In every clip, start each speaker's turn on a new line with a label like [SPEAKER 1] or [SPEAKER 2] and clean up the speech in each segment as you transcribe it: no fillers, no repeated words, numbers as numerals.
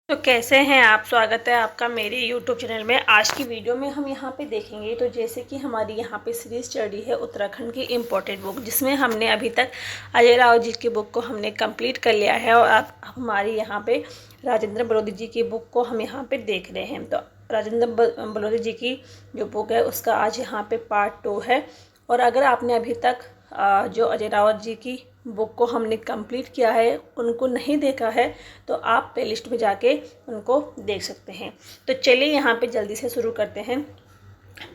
[SPEAKER 1] तो कैसे हैं आप। स्वागत है आपका मेरे YouTube चैनल में। आज की वीडियो में हम यहाँ पे देखेंगे तो जैसे कि हमारी यहाँ पे सीरीज़ चल रही है उत्तराखंड की इम्पोर्टेंट बुक, जिसमें हमने अभी तक अजय राव जी की बुक को हमने कंप्लीट कर लिया है और अब हमारी यहाँ पे राजेंद्र बलोदी जी की बुक को हम यहाँ पे देख रहे हैं। तो राजेंद्र बलोदी जी की जो बुक है उसका आज यहाँ पे पार्ट 2 है। और अगर आपने अभी तक जो अजय रावत जी की बुक को हमने कंप्लीट किया है उनको नहीं देखा है तो आप प्लेलिस्ट में जाके उनको देख सकते हैं। तो चलिए यहाँ पे जल्दी से शुरू करते हैं।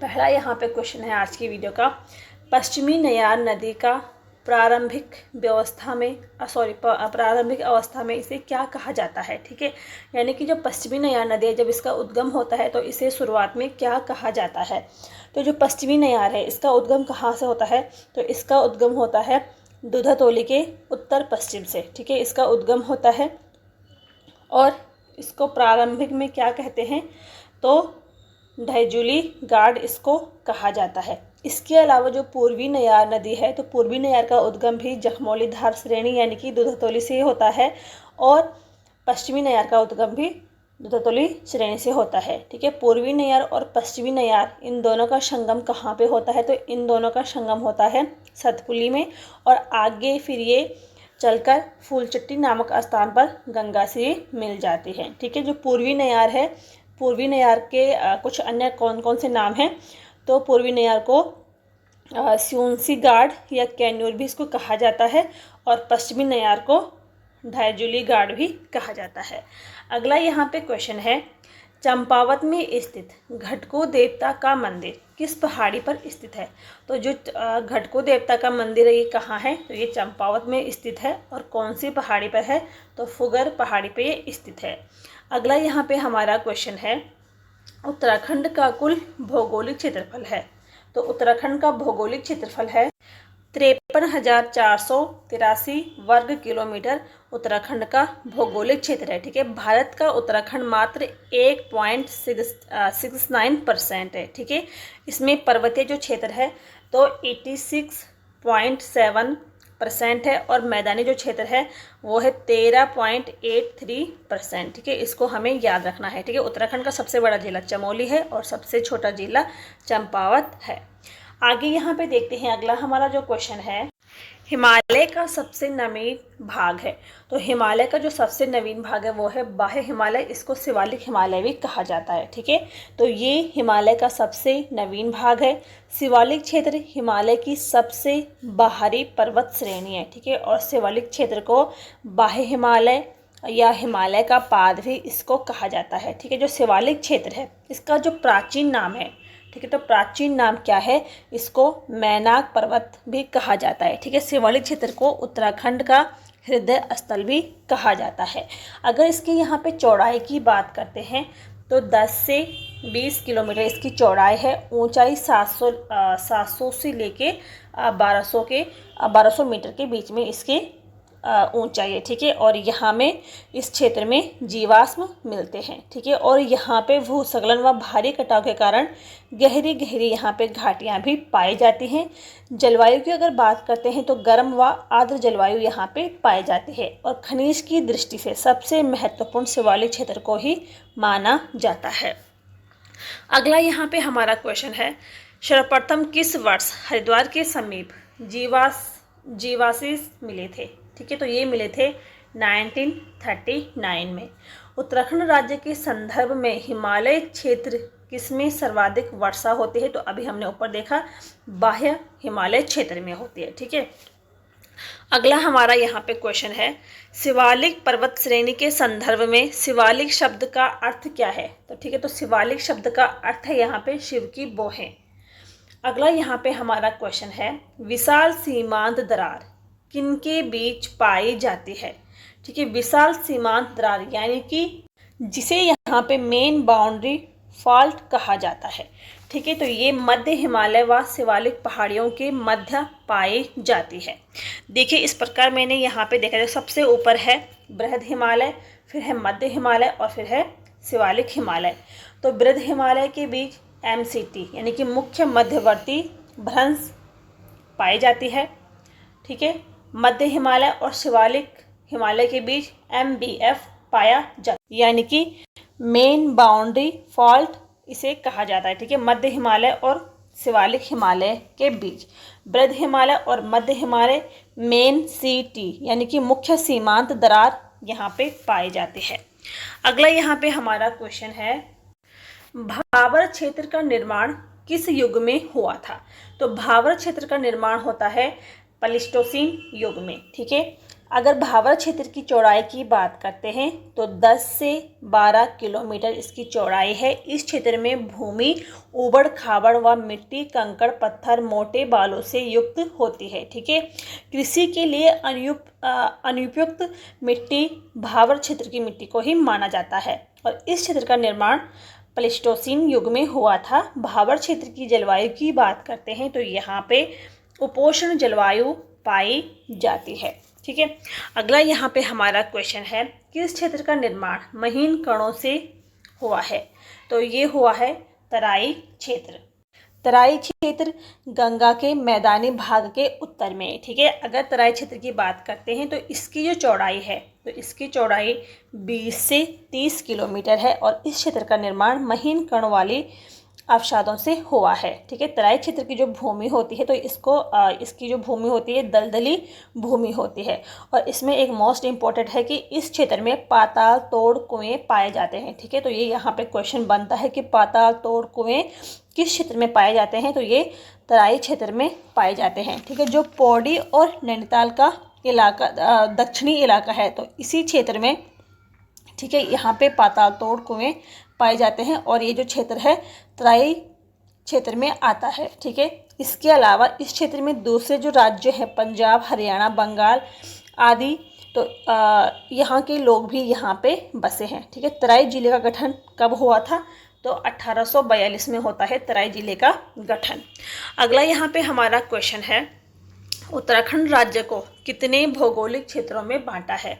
[SPEAKER 1] पहला यहाँ पे क्वेश्चन है आज की वीडियो का, पश्चिमी नयार नदी का प्रारंभिक अवस्था में इसे क्या कहा जाता है। ठीक है, यानी कि जो पश्चिमी नयार नदी है जब इसका उद्गम होता है तो इसे शुरुआत में क्या कहा जाता है। तो जो पश्चिमी नयार है इसका उद्गम कहाँ से होता है, तो इसका उद्गम होता है दूधातोली के उत्तर पश्चिम से। ठीक है, इसका उद्गम होता है और इसको प्रारंभिक में क्या कहते हैं, तो ढैजुली गाड इसको कहा जाता है। इसके अलावा जो पूर्वी नयार नदी है तो पूर्वी नयार का उद्गम भी जखमौली धार श्रेणी यानी कि दूधातोली से होता है और पश्चिमी नयार का उद्गम भी दूधातोली श्रेणी से होता है। ठीक है, पूर्वी नयार और पश्चिमी नयार इन दोनों का संगम कहाँ पे होता है, तो इन दोनों का संगम होता है सतपुली में और आगे फिर ये चलकर फूलचट्टी नामक स्थान पर गंगा से मिल जाती है। ठीक है, जो पूर्वी नयार है, पूर्वी नयार के कुछ अन्य कौन कौन से नाम हैं, तो पूर्वी नयार को स्यूंसी गाड या कैन्यूर भी इसको कहा जाता है और पश्चिमी नयार को ढैजुली गाड भी कहा जाता है। अगला यहाँ पे क्वेश्चन है, चंपावत में स्थित घटको देवता का मंदिर किस पहाड़ी पर स्थित है। तो जो घटको देवता का मंदिर है ये कहाँ है, तो ये चंपावत में स्थित है और कौन सी पहाड़ी पर है, तो फुगर पहाड़ी पे ये स्थित है। अगला यहाँ पे हमारा क्वेश्चन है, उत्तराखंड का कुल भौगोलिक क्षेत्रफल है। तो उत्तराखंड का भौगोलिक क्षेत्रफल है 53,483 वर्ग किलोमीटर उत्तराखंड का भौगोलिक क्षेत्र है। ठीक है, भारत का उत्तराखंड मात्र 1.69% है। ठीक है, इसमें पर्वतीय जो क्षेत्र है तो 86.7% है और मैदानी जो क्षेत्र है वो है 13.83%। ठीक है, इसको हमें याद रखना है। ठीक है, उत्तराखंड का सबसे बड़ा जिला चमोली है और सबसे छोटा जिला चंपावत है। आगे यहाँ पे देखते हैं, अगला हमारा जो क्वेश्चन है, हिमालय का सबसे नवीन भाग है। तो हिमालय का जो सबसे नवीन भाग है वो है बाह्य हिमालय, इसको शिवालिक हिमालय भी कहा जाता है। ठीक है, तो ये हिमालय का सबसे नवीन भाग है। शिवालिक क्षेत्र हिमालय की सबसे बाहरी पर्वत श्रेणी है। ठीक है, और शिवालिक क्षेत्र को बाह्य हिमालय या हिमालय का पाद भी इसको कहा जाता है। ठीक है, जो शिवालिक क्षेत्र है इसका जो प्राचीन नाम है, ठीक है, तो प्राचीन नाम क्या है, इसको मैनाक पर्वत भी कहा जाता है। ठीक है, शिवालिक क्षेत्र को उत्तराखंड का हृदय स्थल भी कहा जाता है। अगर इसकी यहाँ पे चौड़ाई की बात करते हैं तो 10 से 20 किलोमीटर इसकी चौड़ाई है। ऊंचाई 700 से लेके 1200 मीटर के बीच में इसकी ऊंचाई है। ठीक है, और यहाँ में इस क्षेत्र में जीवाश्म मिलते हैं। ठीक है, और यहाँ पे भूस्खलन व भारी कटाव के कारण गहरी गहरी यहाँ पे घाटियाँ भी पाई जाती हैं। जलवायु की अगर बात करते हैं तो गर्म व आर्द्र जलवायु यहाँ पे पाई जाती है और खनिज की दृष्टि से सबसे महत्वपूर्ण शिवालिक क्षेत्र को ही माना जाता है। अगला यहाँ पे हमारा क्वेश्चन है, सर्वप्रथम किस वर्ष हरिद्वार के समीप जीवावशेष मिले थे। ठीक है, तो ये मिले थे 1939 में। उत्तराखंड राज्य के संदर्भ में हिमालय क्षेत्र किसमें सर्वाधिक वर्षा होती है, तो अभी हमने ऊपर देखा बाह्य हिमालय क्षेत्र में होती है। ठीक है, अगला हमारा यहाँ पे क्वेश्चन है, शिवालिक पर्वत श्रेणी के संदर्भ में शिवालिक शब्द का अर्थ क्या है। तो ठीक है, तो शिवालिक शब्द का अर्थ है यहाँ पे शिव की बोहें। अगला यहाँ पे हमारा क्वेश्चन है, विशाल सीमांत दरार किनके बीच पाई जाती है। ठीक है, विशाल सीमांत दरार यानी कि जिसे यहाँ पे मेन बाउंड्री फॉल्ट कहा जाता है। ठीक है, तो ये मध्य हिमालय व शिवालिक पहाड़ियों के मध्य पाई जाती है। देखिए इस प्रकार मैंने यहाँ पे देखा, सबसे ऊपर है बृहद हिमालय, फिर है मध्य हिमालय और फिर है शिवालिक हिमालय। तो बृहद हिमालय के बीच MCT यानी कि मुख्य मध्यवर्ती भ्रंश पाई जाती है। ठीक है, मध्य हिमालय और शिवालिक हिमालय के बीच MBF पाया जाता है, यानी कि मेन बाउंड्री फॉल्ट इसे कहा जाता है। ठीक है, मध्य हिमालय और शिवालिक हिमालय के बीच बृहद हिमालय और मध्य हिमालय मेन सीटी यानी कि मुख्य सीमांत दरार यहाँ पे पाए जाते हैं। अगला यहाँ पे हमारा क्वेश्चन है, भाबर क्षेत्र का निर्माण किस युग में हुआ था? तो भाबर क्षेत्र का निर्माण होता है प्लेइस्टोसीन युग में। ठीक है, अगर भाबर क्षेत्र की चौड़ाई की बात करते हैं तो 10 से 12 किलोमीटर इसकी चौड़ाई है। इस क्षेत्र में भूमि ऊबड़ खाबड़ व मिट्टी, कंकड़, पत्थर, मोटे बालों से युक्त होती है। ठीक है, कृषि के लिए अनुपयुक्त मिट्टी भाबर क्षेत्र की मिट्टी को ही माना जाता है और इस क्षेत्र का निर्माण प्लेइस्टोसीन युग में हुआ था। भाबर क्षेत्र की जलवायु की बात करते हैं तो यहाँ पे उपोष्ण जलवायु पाई जाती है। ठीक है, अगला यहाँ पे हमारा क्वेश्चन है, किस क्षेत्र का निर्माण महीन कणों से हुआ है? तो ये हुआ है तराई क्षेत्र। तराई क्षेत्र गंगा के मैदानी भाग के उत्तर में। ठीक है, अगर तराई क्षेत्र की बात करते हैं तो इसकी जो चौड़ाई है तो इसकी चौड़ाई 20 से 30 किलोमीटर है और इस क्षेत्र का निर्माण महीन कण वाली अवसादों से हुआ है। ठीक है, तराई क्षेत्र की जो भूमि होती है तो इसकी जो भूमि होती है दलदली भूमि होती है और इसमें एक मोस्ट इम्पॉर्टेंट है कि इस क्षेत्र में पाताल तोड़ कुएं पाए जाते हैं। ठीक है, तो ये यहाँ पे क्वेश्चन बनता है कि पाताल तोड़ कुएं किस क्षेत्र में पाए जाते हैं? तो ये तराई क्षेत्र में पाए जाते हैं। ठीक है, जो पौड़ी और नैनीताल का इलाका दक्षिणी इलाका है तो इसी क्षेत्र में, ठीक है, यहाँ पे पाताल तोड़ कुएं पाए जाते हैं और ये जो क्षेत्र है तराई क्षेत्र में आता है। ठीक है, इसके अलावा इस क्षेत्र में दूसरे जो राज्य हैं पंजाब, हरियाणा, बंगाल आदि, तो यहाँ के लोग भी यहाँ पे बसे हैं। ठीक है, तराई जिले का गठन कब हुआ था? तो 1842 में होता है तराई जिले का गठन। अगला यहाँ पे हमारा क्वेश्चन है, उत्तराखंड राज्य को कितने भौगोलिक क्षेत्रों में बांटा है?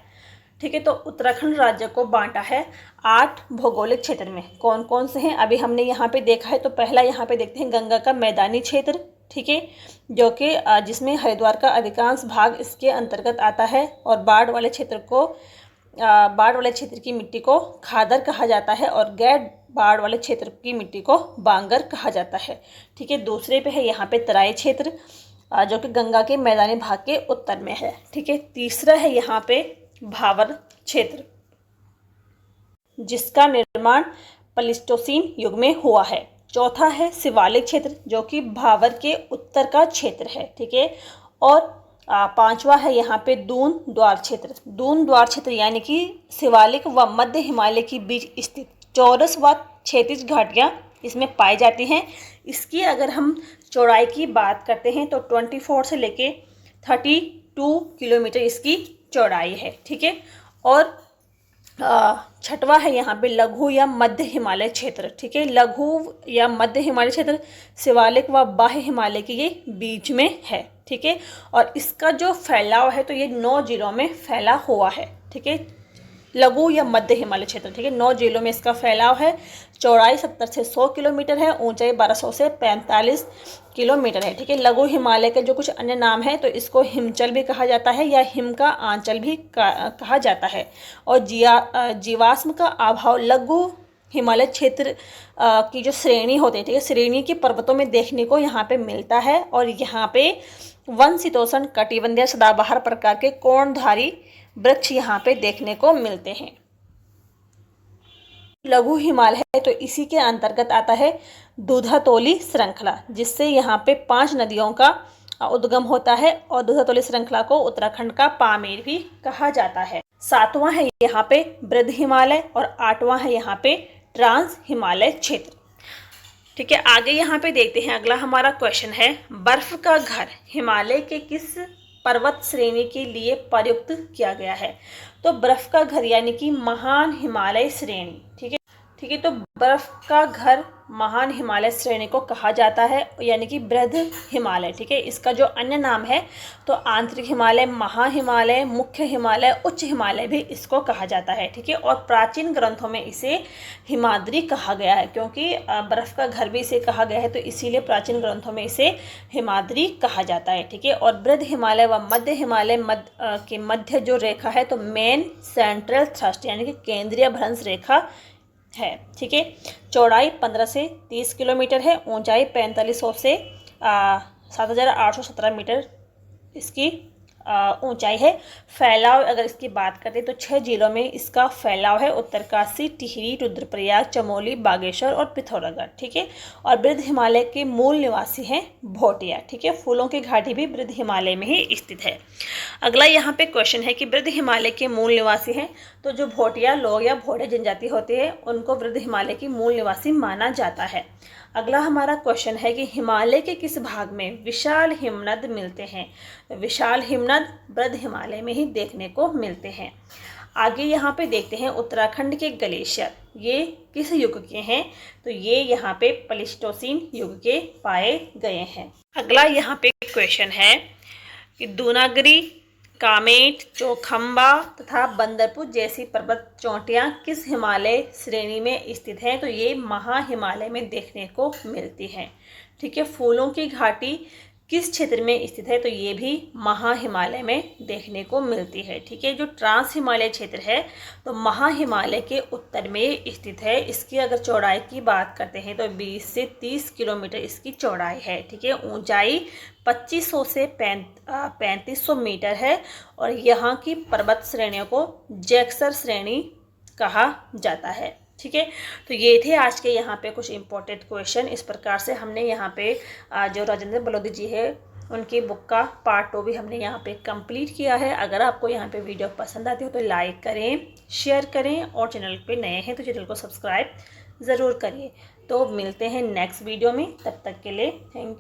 [SPEAKER 1] ठीक है, तो उत्तराखंड राज्य को बांटा है 8 भौगोलिक क्षेत्र में। कौन कौन से हैं अभी हमने यहाँ पे देखा है। तो पहला यहाँ पे देखते हैं गंगा का मैदानी क्षेत्र। ठीक है, जो कि जिसमें हरिद्वार का अधिकांश भाग इसके अंतर्गत आता है और बाढ़ वाले क्षेत्र की मिट्टी को खादर कहा जाता है और गैर बाढ़ वाले क्षेत्र की मिट्टी को बांगर कहा जाता है। ठीक है, दूसरे पे है यहाँ पे तराई क्षेत्र जो कि गंगा के मैदानी भाग के उत्तर में है। ठीक है, तीसरा है यहाँ पे भाबर क्षेत्र जिसका निर्माण प्लेइस्टोसीन युग में हुआ है। चौथा है शिवालिक क्षेत्र जो कि भाबर के उत्तर का क्षेत्र है। ठीक है, और पांचवा है यहाँ पे दून द्वार क्षेत्र। दून द्वार क्षेत्र यानी कि शिवालिक व मध्य हिमालय के बीच स्थित चौरस व क्षैतिज घाटियाँ इसमें पाई जाती हैं। इसकी अगर हम चौड़ाई की बात करते हैं तो 24 से लेके 32 किलोमीटर इसकी चौड़ाई है। ठीक है, और छठवा है यहाँ पे लघु या मध्य हिमालय क्षेत्र। ठीक है, लघु या मध्य हिमालय क्षेत्र शिवालिक व बाह्य हिमालय के ये बीच में है। ठीक है, और इसका जो फैलाव है तो ये 9 जिलों में फैला हुआ है। ठीक है, लघु या मध्य हिमालय क्षेत्र। ठीक है, 9 जिलों में इसका फैलाव है। चौड़ाई 70 से 100 किलोमीटर है, ऊंचाई 1200 से 45 किलोमीटर है। ठीक है, लघु हिमालय के जो कुछ अन्य नाम है तो इसको हिमचल भी कहा जाता है या हिम का आंचल भी कहा जाता है। और जीवाश्म का अभाव लघु हिमालय क्षेत्र की जो श्रेणी होती है, ठीक है, श्रेणी के पर्वतों में देखने को यहाँ पे मिलता है और यहाँ पे वन शीतोष्ण कटिबंधीय सदाबहार प्रकार के कोणधारी वृक्ष यहाँ पे देखने को मिलते हैं। लघु हिमालय है तो इसी के अंतर्गत आता है दूधातोली श्रृंखला जिससे यहाँ पे 5 नदियों का उद्गम होता है और दूधातोली श्रृंखला को उत्तराखंड का पामेर भी कहा जाता है। 7वां है यहाँ पे बृहद हिमालय और 8वां है यहाँ पे ट्रांस हिमालय क्षेत्र। ठीक है, आगे यहाँ पे देखते हैं। अगला हमारा क्वेश्चन है, बर्फ का घर हिमालय के किस पर्वत श्रेणी के लिए प्रयुक्त किया गया है? तो बर्फ का घर यानी कि महान हिमालय श्रेणी। ठीक है। तो बर्फ़ का घर महान हिमालय श्रेणी को कहा जाता है, यानी कि बृहद हिमालय। ठीक है, इसका जो अन्य नाम है तो आंतरिक हिमालय, महाहिमालय, मुख्य हिमालय, उच्च हिमालय भी इसको कहा जाता है। ठीक है, और प्राचीन ग्रंथों में इसे हिमाद्री कहा गया है, क्योंकि बर्फ़ का घर भी इसे कहा गया है, तो इसीलिए प्राचीन ग्रंथों में इसे हिमाद्री कहा जाता है। ठीक है, और बृहद हिमालय व मध्य हिमालय के मध्य जो रेखा है तो मेन सेंट्रल थ्रस्ट, यानी कि केंद्रीय भ्रंश रेखा है। ठीक है, चौड़ाई 15 से 30 किलोमीटर है, ऊंचाई 4500 से 7817 मीटर इसकी ऊंचाई है। फैलाव अगर इसकी बात करें तो 6 जिलों में इसका फैलाव है, उत्तरकाशी, टिहरी, रुद्रप्रयाग, चमोली, बागेश्वर और पिथौरागढ़। ठीक है, और बृहद हिमालय के मूल निवासी हैं भोटिया। ठीक है, फूलों की घाटी भी बृहद हिमालय में ही स्थित है। अगला यहाँ पे क्वेश्चन है कि बृहद हिमालय के मूल निवासी हैं, तो जो भोटिया लोग या भोटे जनजाति होती है उनको बृहद हिमालय की मूल निवासी माना जाता है। अगला हमारा क्वेश्चन है कि हिमालय के किस भाग में विशाल हिमनद मिलते हैं। विशाल हिमनद बृहद हिमालय में ही देखने को मिलते हैं। आगे यहाँ पे देखते हैं उत्तराखंड के ग्लेशियर, ये किस युग के हैं, तो ये यहाँ पे प्लीस्टोसीन युग के पाए गए हैं। अगला यहाँ पे क्वेश्चन है कि दूनागरी, कामेट, चौखंबा तथा बंदरपुर जैसी पर्वत चोटियाँ किस हिमालय श्रेणी में स्थित हैं, तो ये महाहिमालय में देखने को मिलती हैं। ठीक है, फूलों की घाटी किस क्षेत्र में स्थित है, तो ये भी महाहिमालय में देखने को मिलती है। ठीक है, जो ट्रांस हिमालय क्षेत्र है तो महाहिमालय के उत्तर में स्थित है। इसकी अगर चौड़ाई की बात करते हैं तो 20 से 30 किलोमीटर इसकी चौड़ाई है। ठीक है, ऊंचाई 2500 से 3500 मीटर है, और यहाँ की पर्वत श्रेणियों को जैक्सर श्रेणी कहा जाता है। ठीक है, तो ये थे आज के यहाँ पे कुछ इम्पोर्टेंट क्वेश्चन। इस प्रकार से हमने यहाँ पे जो राजेंद्र बलोदी जी है उनकी बुक का पार्ट 2 भी हमने यहाँ पे कंप्लीट किया है। अगर आपको यहाँ पे वीडियो पसंद आती हो तो लाइक करें, शेयर करें, और चैनल पे नए हैं तो चैनल को सब्सक्राइब ज़रूर करिए। तो मिलते हैं नेक्स्ट वीडियो में, तब तक के लिए थैंक यू।